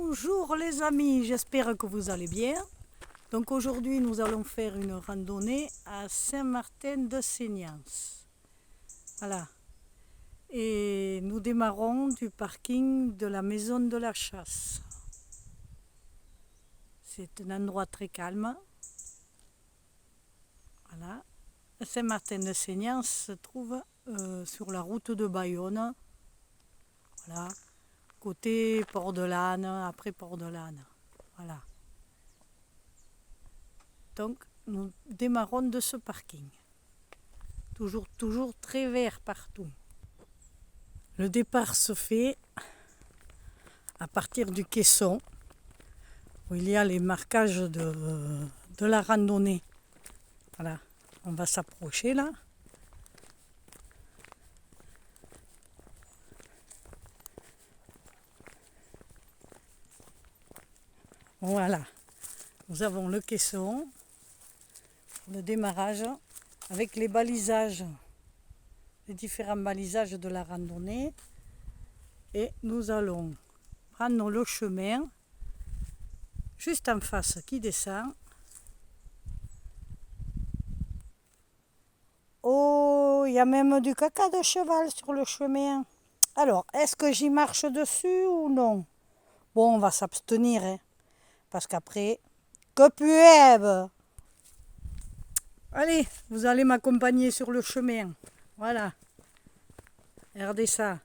Bonjour les amis, j'espère que vous allez bien. Donc aujourd'hui nous allons faire une randonnée à Saint-Martin-de-Seignance. Voilà. Et nous démarrons du parking de la maison de la chasse. C'est un endroit très calme. Voilà. Saint-Martin-de-Seignance se trouve sur la route de Bayonne. Voilà. Côté Port-de-l'Âne, après Port-de-l'Âne. Voilà. Donc, nous démarrons de ce parking. Toujours très vert partout. Le départ se fait à partir du caisson, où il y a les marquages de la randonnée. Voilà, on va s'approcher là. Voilà, nous avons le caisson, le démarrage, avec les balisages, les différents balisages de la randonnée. Et nous allons prendre le chemin juste en face qui descend. Oh, il y a même du caca de cheval sur le chemin. Alors, est-ce que j'y marche dessus ou non? Bon, on va s'abstenir, hein, parce qu'après, que puève! Allez, vous allez m'accompagner sur le chemin. Voilà. Regardez ça.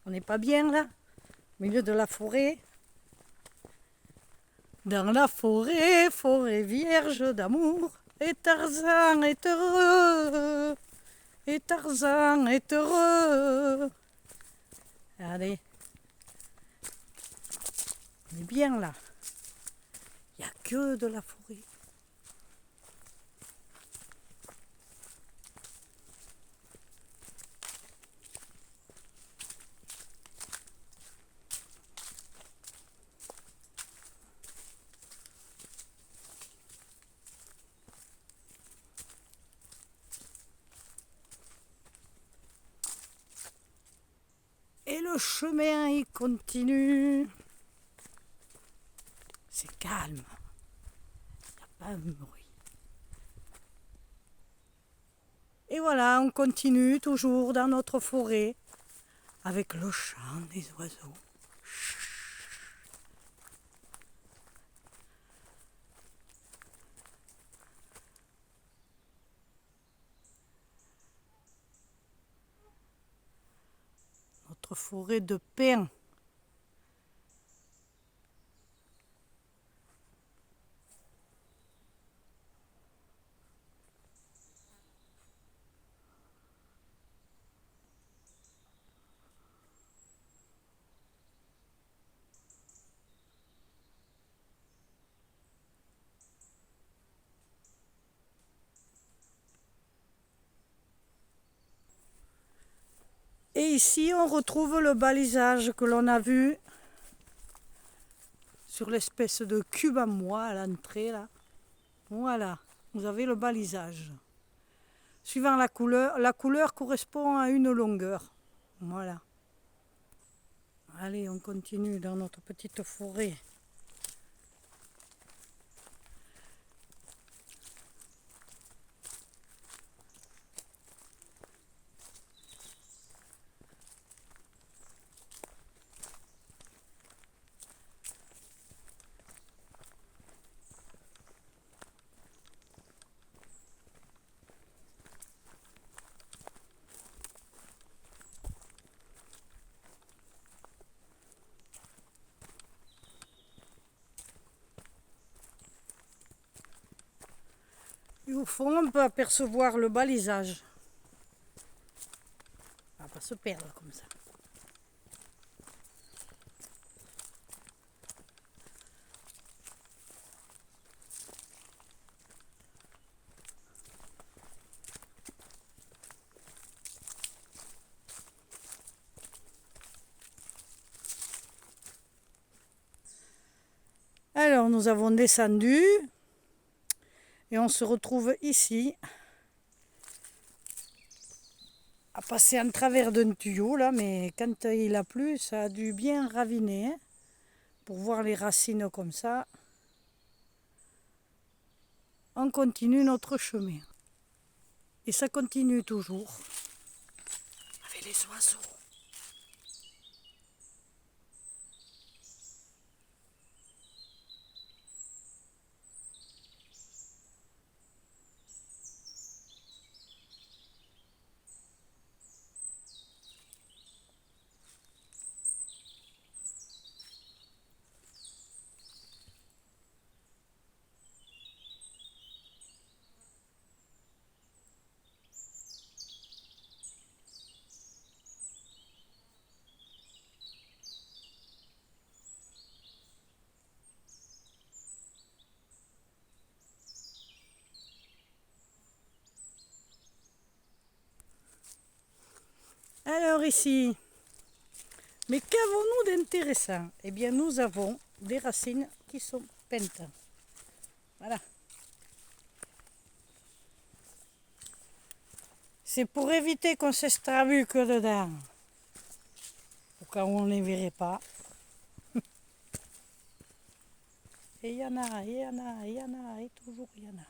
On n'est pas bien là, au milieu de la forêt. Dans la forêt, forêt vierge d'amour, et Tarzan est heureux. Et Tarzan est heureux. Regardez. On est bien là. Il n'y a que de la forêt. Et le chemin, il continue. C'est calme. Il n'y a pas de bruit. Et voilà, on continue toujours dans notre forêt avec le chant des oiseaux. Notre forêt de pins. Et ici, on retrouve le balisage que l'on a vu sur l'espèce de cube en bois à l'entrée là. Voilà, vous avez le balisage. Suivant la couleur correspond à une longueur. Voilà. Allez, on continue dans notre petite forêt. Et au fond, on peut apercevoir le balisage. On va pas se perdre comme ça. Alors, nous avons descendu et on se retrouve ici à passer en travers d'un tuyau là, mais quand il a plu, ça a dû bien raviner, hein, pour voir les racines comme ça, on continue notre chemin. Et ça continue toujours avec les oiseaux. Alors ici, mais qu'avons-nous d'intéressant? Eh bien, nous avons des racines qui sont peintes. Voilà. C'est pour éviter qu'on s'extrabuque dedans. Au cas où on ne les verrait pas. Et il y en a, il y en a, il y en a, et toujours il y en a.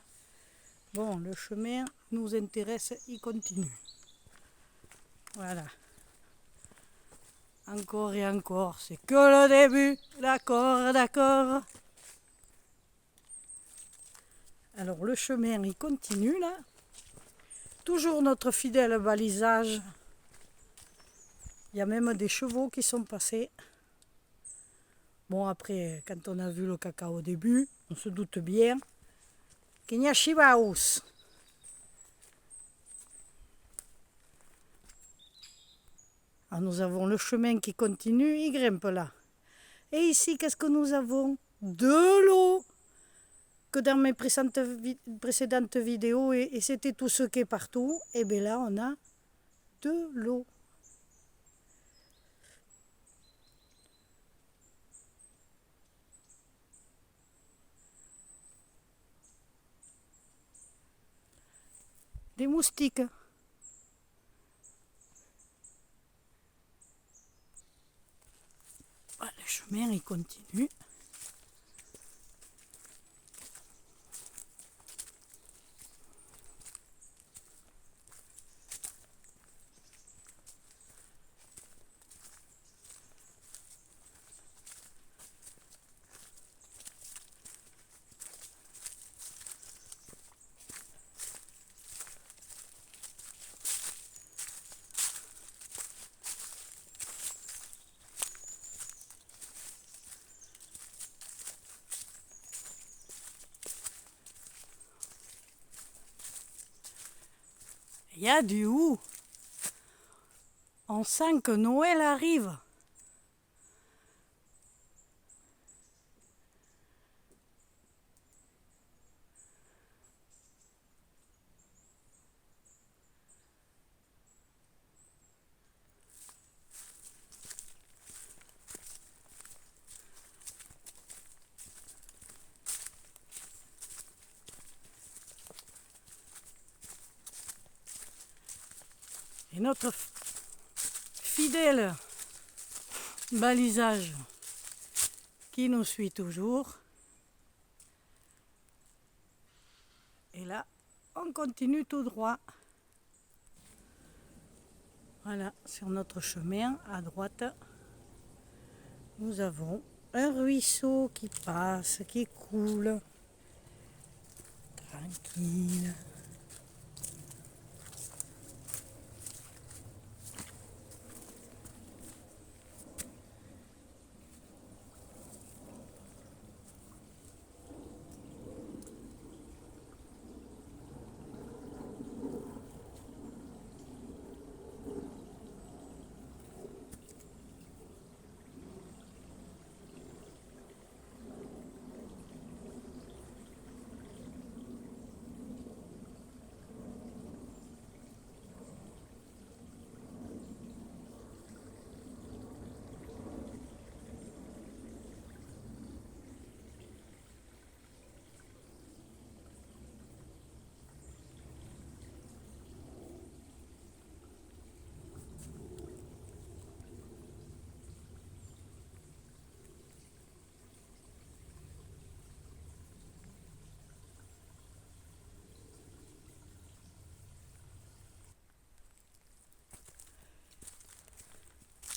Bon, le chemin nous intéresse, il continue. Voilà. Encore et encore, c'est que le début. D'accord, d'accord. Alors le chemin, il continue là. Toujours notre fidèle balisage. Il y a même des chevaux qui sont passés. Bon, après, quand on a vu le cacao au début, on se doute bien qu'il y a Chivaous. Alors, nous avons le chemin qui continue, il grimpe là. Et ici, qu'est-ce que nous avons? De l'eau. Que dans mes précédentes vidéos, et c'était tout ce qui est partout, et bien là, on a de l'eau. Des moustiques. Voilà, le chemin, il continue. Il y a du hou. On sent que Noël arrive. Et notre fidèle balisage qui nous suit toujours. Et là, on continue tout droit. Voilà, sur notre chemin, à droite, nous avons un ruisseau qui passe, qui coule. Tranquille.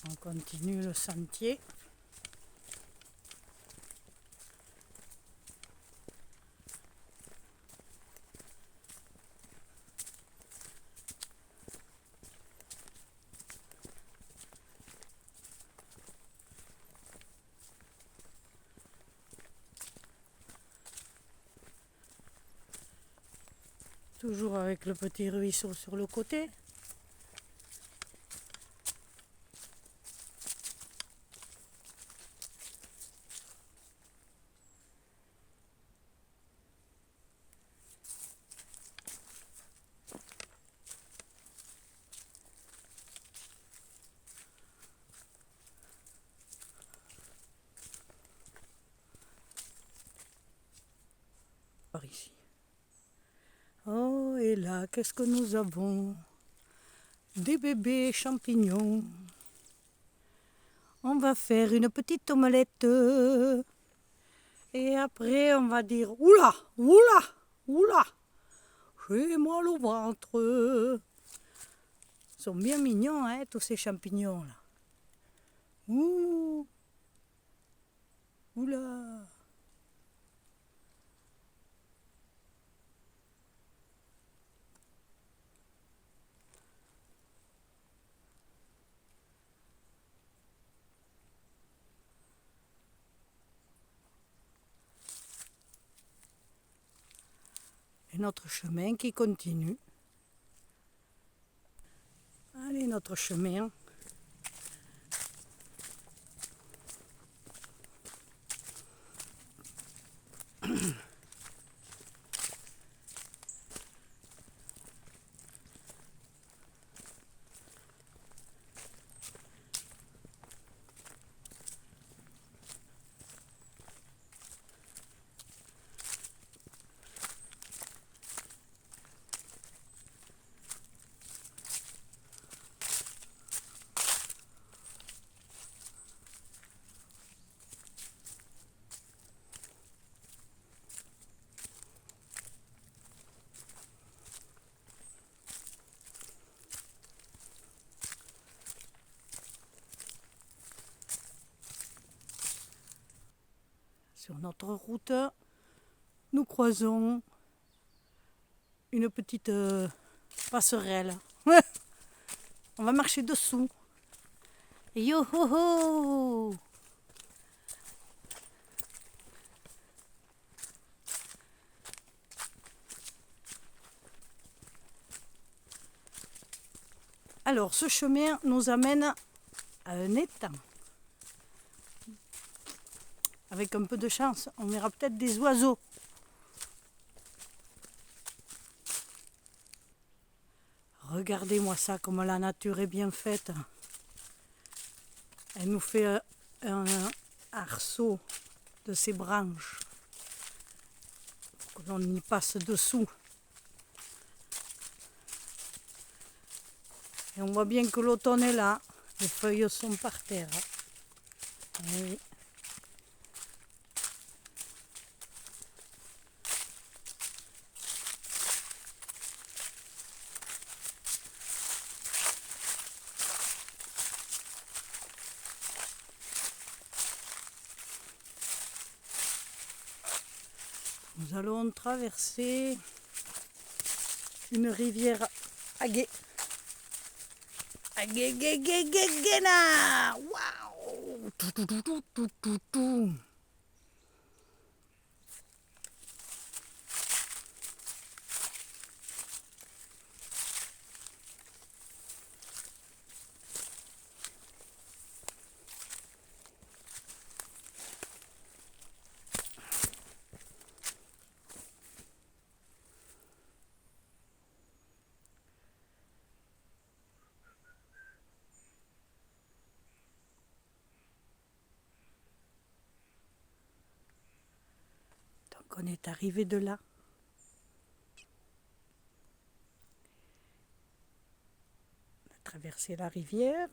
On continue le sentier. Toujours avec le petit ruisseau sur le côté. Par ici. Oh, et là, qu'est-ce que nous avons? Des bébés champignons. On va faire une petite omelette. Et après, on va dire oula, oula, oula, j'ai mal au ventre. Ils sont bien mignons, hein, tous ces champignons là. Ouh, oula. Et notre chemin qui continue. Allez, notre chemin. Sur notre route, nous croisons une petite passerelle. On va marcher dessous. Yo ho ho! Alors, ce chemin nous amène à un étang. Avec un peu de chance, on verra peut-être des oiseaux. Regardez-moi ça, comme la nature est bien faite. Elle nous fait un arceau de ses branches. Pour que l'on y passe dessous. Et on voit bien que l'automne est là. Les feuilles sont par terre. Oui. Nous allons traverser une rivière Agé. Agé-gé-gé-gé-gé-na! Waouh! Tout. Donc on est arrivé de là. On a traversé la rivière.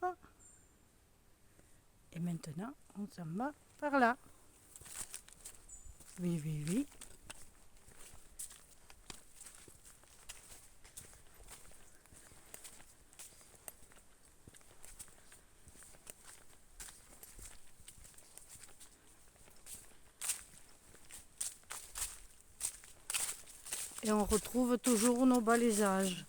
Et maintenant, on s'en va par là. Oui. et on retrouve toujours nos balisages.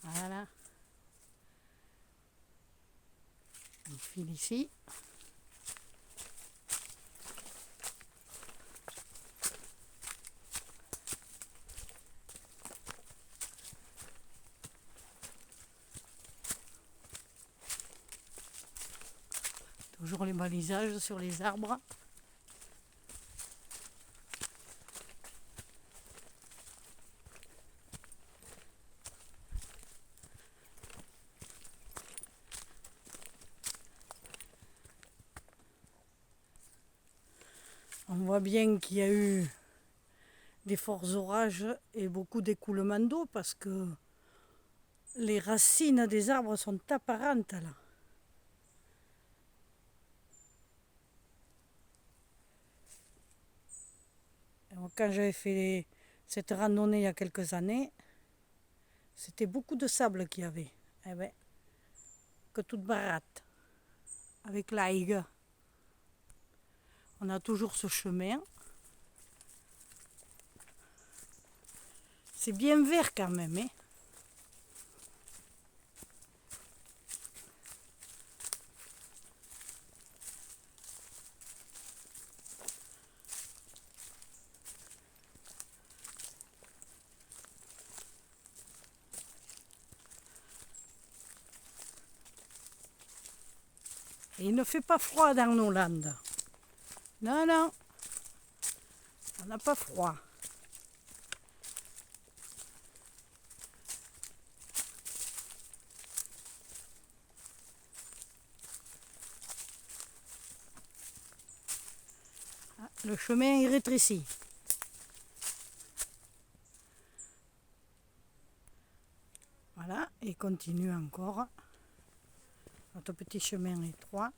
Voilà. On file ici. Toujours les balisages sur les arbres. On voit bien qu'il y a eu des forts orages et beaucoup d'écoulements d'eau parce que les racines des arbres sont apparentes là. Quand j'avais fait cette randonnée il y a quelques années, c'était beaucoup de sable qu'il y avait. Eh ben, que toute baratte, avec l'aïgue. On a toujours ce chemin. C'est bien vert quand même. Hein. Et il ne fait pas froid dans nos landes. Non, non, on n'a pas froid. Ah, le chemin est rétréci. Voilà, et continue encore. Notre petit chemin étroit.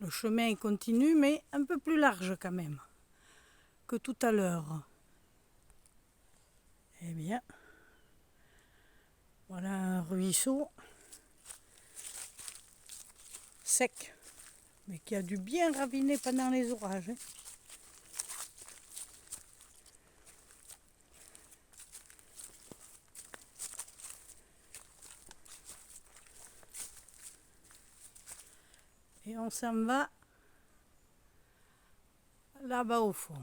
Le chemin est continu, mais un peu plus large quand même que tout à l'heure. Eh bien, voilà un ruisseau sec, mais qui a dû bien raviner pendant les orages. Hein. Et on s'en va là-bas au fond.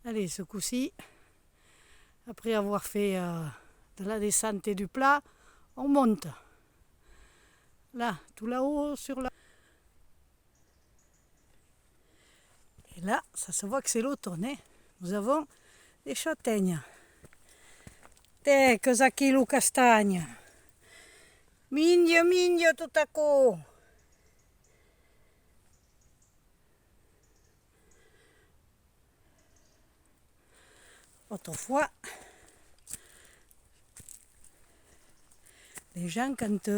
Allez, ce coup-ci, après avoir fait de la descente et du plat, on monte. Là, tout là-haut sur la... Et là, ça se voit que c'est l'automne. Hein. Nous avons des châtaignes. Ecco, Zakilou castagne. Mindio, mindio, tout à coup. Autrefois, les gens, quand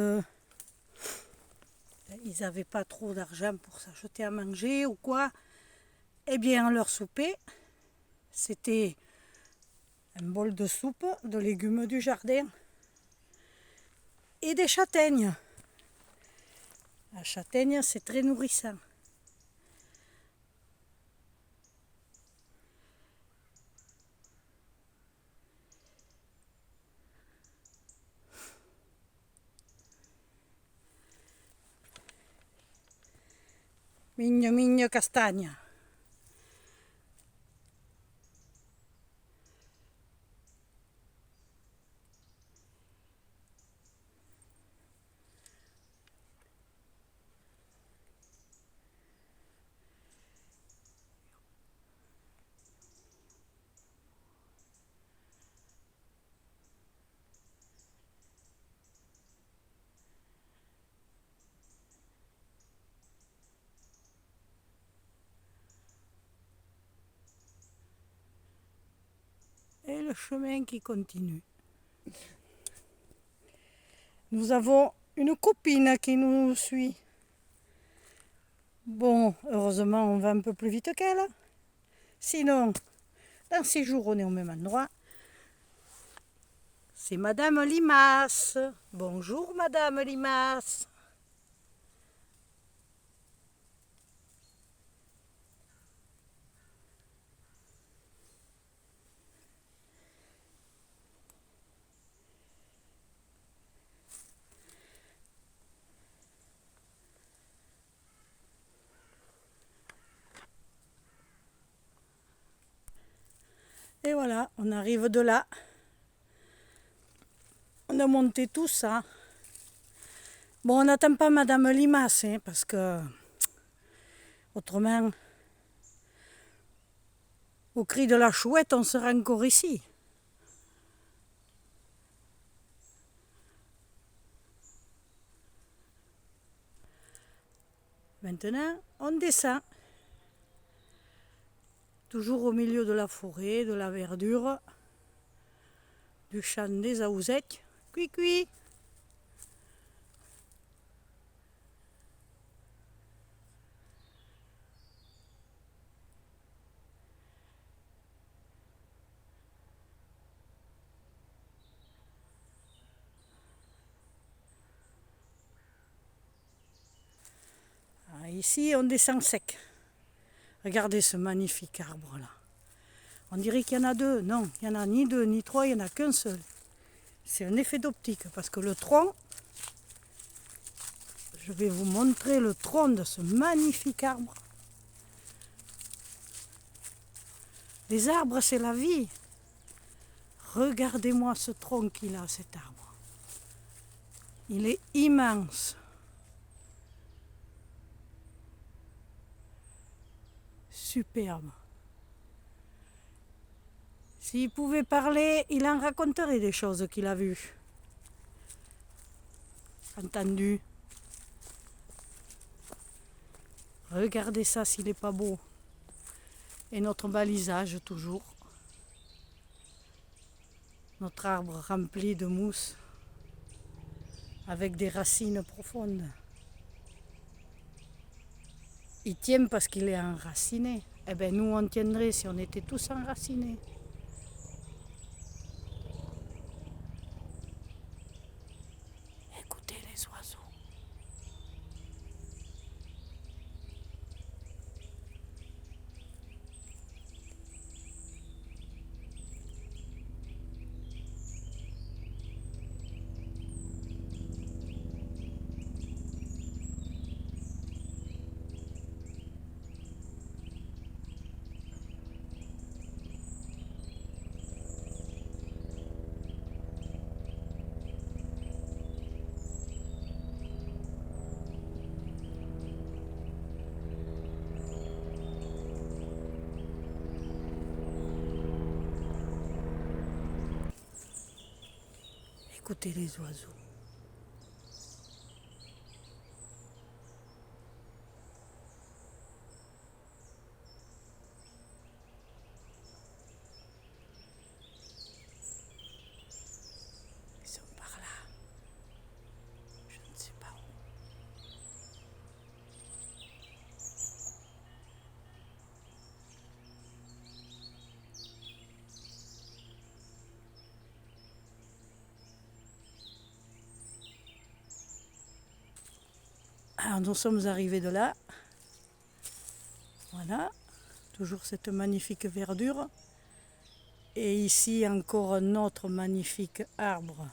ils n'avaient pas trop d'argent pour s'acheter à manger ou quoi, eh bien, leur souper, c'était un bol de soupe, de légumes du jardin et des châtaignes. La châtaigne, c'est très nourrissant. Migno, migno, castagna. le chemin qui continue. Nous avons une copine qui nous suit. Bon, heureusement, on va un peu plus vite qu'elle. Sinon, dans 6 jours, on est au même endroit. C'est Madame Limace. Bonjour, Madame Limace. Et voilà, on arrive de là. On a monté tout ça. Bon, on n'attend pas Madame Limace, hein, parce que autrement, au cri de la chouette, on sera encore ici. Maintenant, on descend. Toujours au milieu de la forêt, de la verdure, du champ des aousettes. Cui-cui. Ici, on descend sec. Regardez ce magnifique arbre-là. On dirait qu'il y en a deux. Non, il n'y en a ni deux, ni trois, il n'y en a qu'un seul. C'est un effet d'optique parce que le tronc, je vais vous montrer le tronc de ce magnifique arbre. Les arbres, c'est la vie. Regardez-moi ce tronc qu'il a, cet arbre. Il est immense. Superbe. S'il pouvait parler, il en raconterait des choses qu'il a vues, entendues. Regardez ça s'il n'est pas beau. Et notre balisage toujours. Notre arbre rempli de mousse avec des racines profondes. Il tient parce qu'il est enraciné. Eh bien, nous, on tiendrait si on était tous enracinés. Écoutez les oiseaux. Écoutez les oiseaux. Ils sont par là. Je ne sais pas où. Alors nous sommes arrivés de là. Voilà, toujours cette magnifique verdure. Et ici encore un autre magnifique arbre.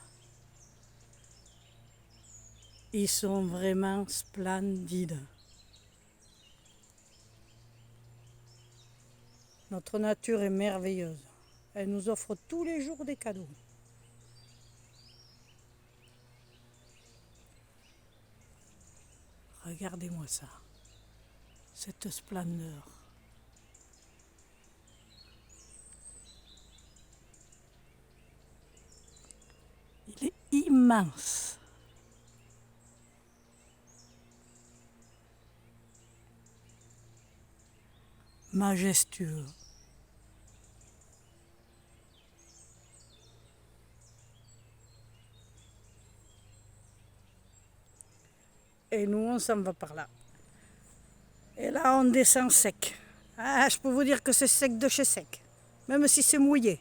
Ils sont vraiment splendides. Notre nature est merveilleuse. Elle nous offre tous les jours des cadeaux. Regardez-moi ça, cette splendeur. Il est immense. Majestueux. Et nous, on s'en va par là. Et là, on descend sec. Ah, je peux vous dire que c'est sec de chez sec. Même si c'est mouillé.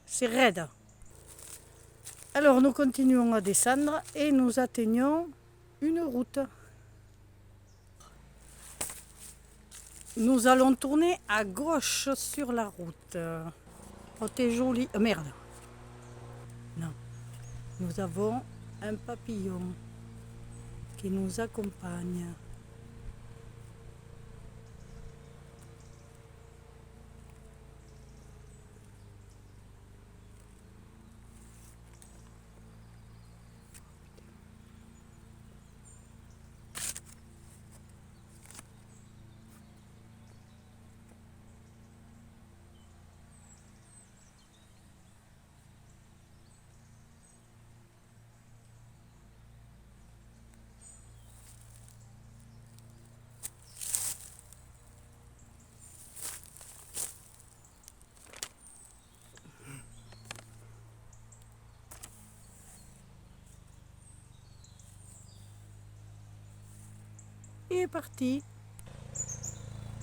C'est raide. Alors, nous continuons à descendre et nous atteignons une route. Nous allons tourner à gauche sur la route. Oh, t'es jolie. Merde. Non. Nous avons un papillon qui nous accompagne. Il est parti.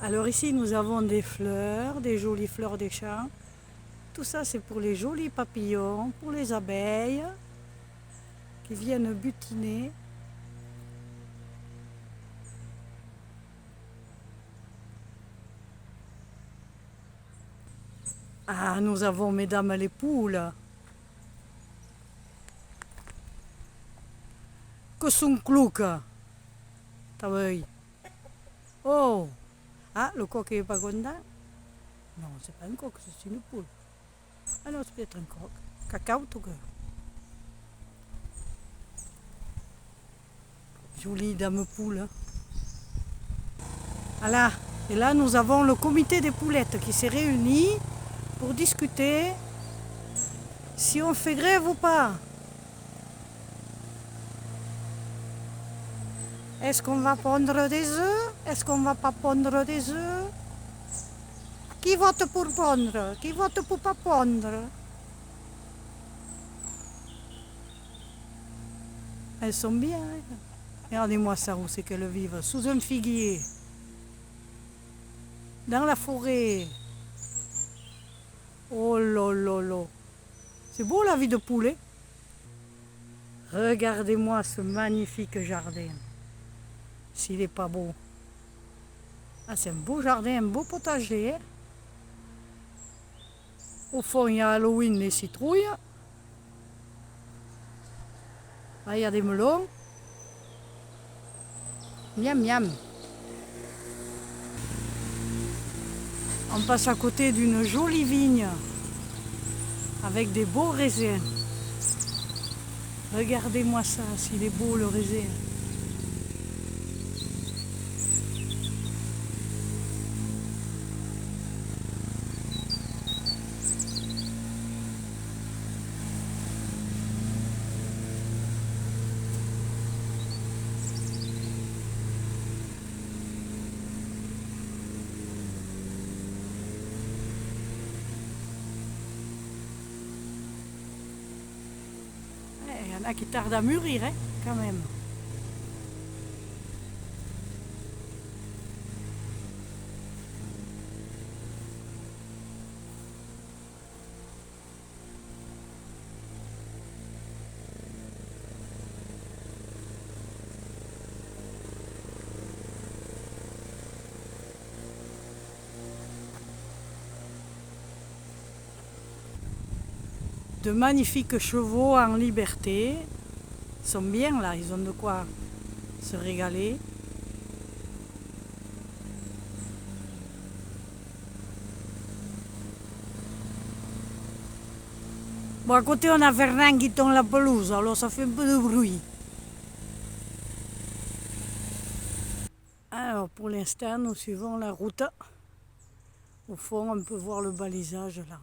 Alors ici, nous avons des fleurs, des jolies fleurs des champs. Tout ça, c'est pour les jolis papillons, pour les abeilles qui viennent butiner. Ah, nous avons, mesdames, les poules. Que sont clouques. T'as vu? Oh! Ah, le coq n'est pas content? Non, c'est pas un coq, c'est une poule. Ah non, c'est peut-être un coq. Cacao, tout cas. Jolie dame poule. Voilà. Et là, nous avons le comité des poulettes qui s'est réuni pour discuter si on fait grève ou pas. Est-ce qu'on va pondre des œufs? Est-ce qu'on va pas pondre des œufs? Qui vote pour pondre? Qui vote pour pas pondre? Elles sont bien. Hein. Regardez-moi ça, où c'est qu'elles vivent. Sous un figuier. Dans la forêt. Oh là là là. C'est beau la vie de poulet. Regardez-moi ce magnifique jardin. S'il n'est pas beau. Ah, c'est un beau jardin, un beau potager. Au fond, il y a Halloween, les citrouilles. Là, il y a des melons. Miam, miam. On passe à côté d'une jolie vigne avec des beaux raisins. Regardez-moi ça, s'il est beau le raisin. Il y en a qui tardent à mûrir, hein, quand même. De magnifiques chevaux en liberté. Ils sont bien là, ils ont de quoi se régaler. Bon, à côté, on a Fernand qui tond la pelouse, alors ça fait un peu de bruit. Alors, pour l'instant, nous suivons la route. Au fond, on peut voir le balisage là.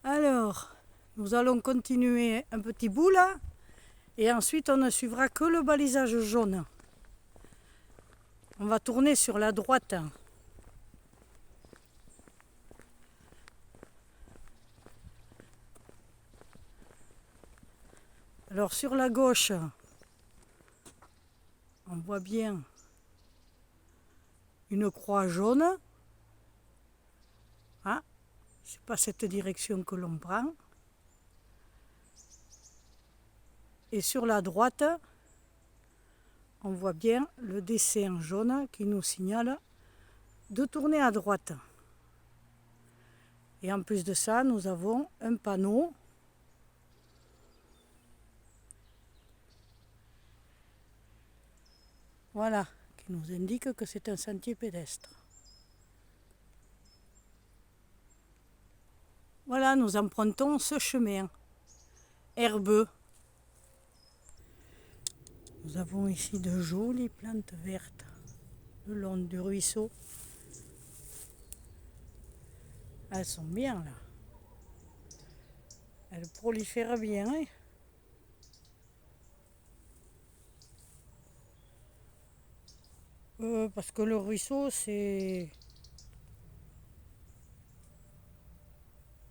Alors, nous allons continuer un petit bout là. Et ensuite, on ne suivra que le balisage jaune. On va tourner sur la droite. Alors, sur la gauche, voit bien une croix jaune. Ah, c'est pas cette direction que l'on prend. Et sur la droite, on voit bien le dessin jaune qui nous signale de tourner à droite. Et en plus de ça, nous avons un panneau voilà, qui nous indique que c'est un sentier pédestre. Voilà, nous empruntons ce chemin herbeux. Nous avons ici de jolies plantes vertes le long du ruisseau. Elles sont bien là. Elles prolifèrent bien. Hein. Parce que le ruisseau, c'est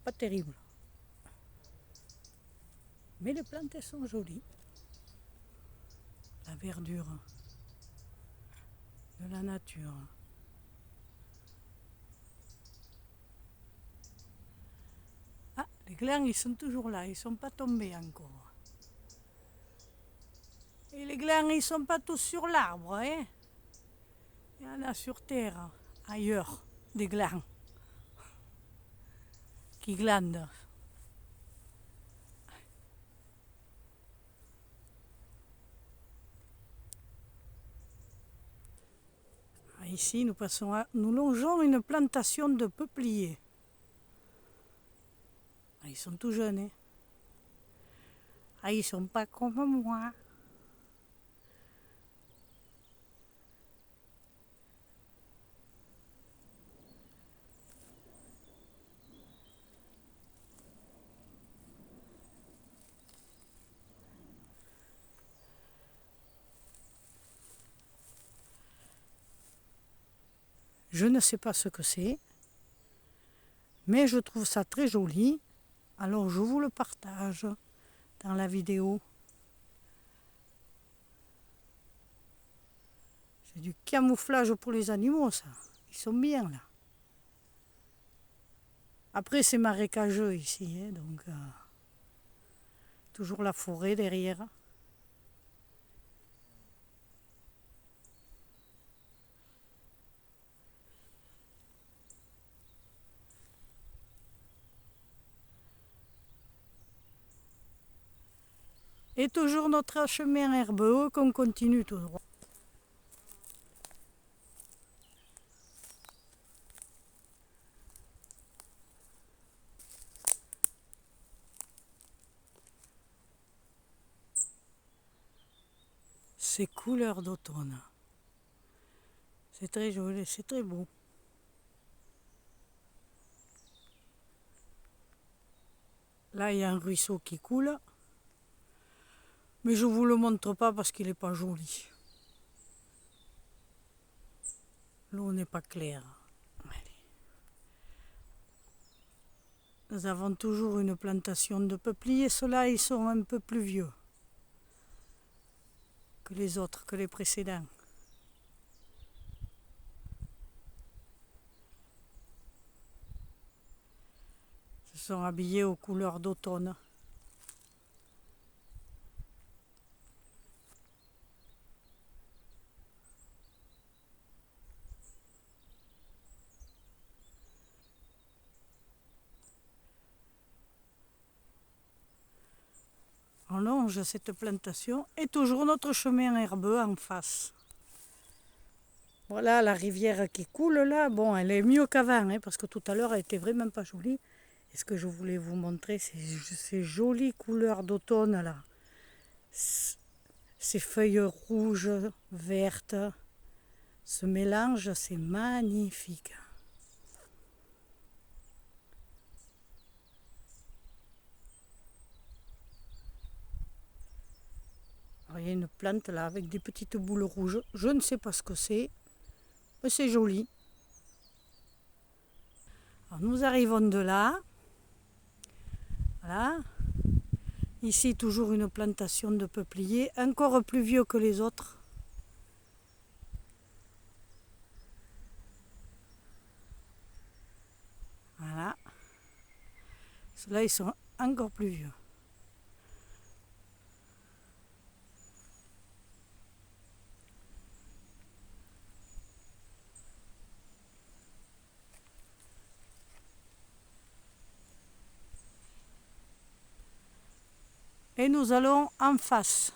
pas terrible. Mais les plantes, elles sont jolies. La verdure de la nature. Ah, les glands, ils sont toujours là. Ils ne sont pas tombés encore. Et les glands, ils ne sont pas tous sur l'arbre. Hein. Il y en a sur terre, ailleurs, des glands qui glandent. Ici, nous longeons une plantation de peupliers. Ils sont tout jeunes. Hein. Ah, ils sont pas comme moi. Je ne sais pas ce que c'est, mais je trouve ça très joli. Alors je vous le partage dans la vidéo. C'est du camouflage pour les animaux, ça. Ils sont bien là. Après, c'est marécageux ici, hein, donc toujours la forêt derrière. Et toujours notre chemin herbeux qu'on continue tout droit. Ces couleurs d'automne. C'est très joli, c'est très beau. Là, il y a un ruisseau qui coule. Mais je ne vous le montre pas parce qu'il n'est pas joli. L'eau n'est pas claire. Allez. Nous avons toujours une plantation de peupliers. Ceux-là, ils sont un peu plus vieux que les autres, que les précédents. Ils sont habillés aux couleurs d'automne. On longe cette plantation et toujours notre chemin herbeux en face. Voilà la rivière qui coule là. Bon, elle est mieux qu'avant, hein, parce que tout à l'heure elle était vraiment pas jolie. Et ce que je voulais vous montrer, c'est ces jolies couleurs d'automne là. Ces feuilles rouges, vertes, ce mélange, c'est magnifique. Alors, il y a une plante là avec des petites boules rouges. Je ne sais pas ce que c'est, mais c'est joli. Alors, nous arrivons de là. Voilà. Ici, toujours une plantation de peupliers, encore plus vieux que les autres. Ceux-là, ils sont encore plus vieux. Et nous allons en face.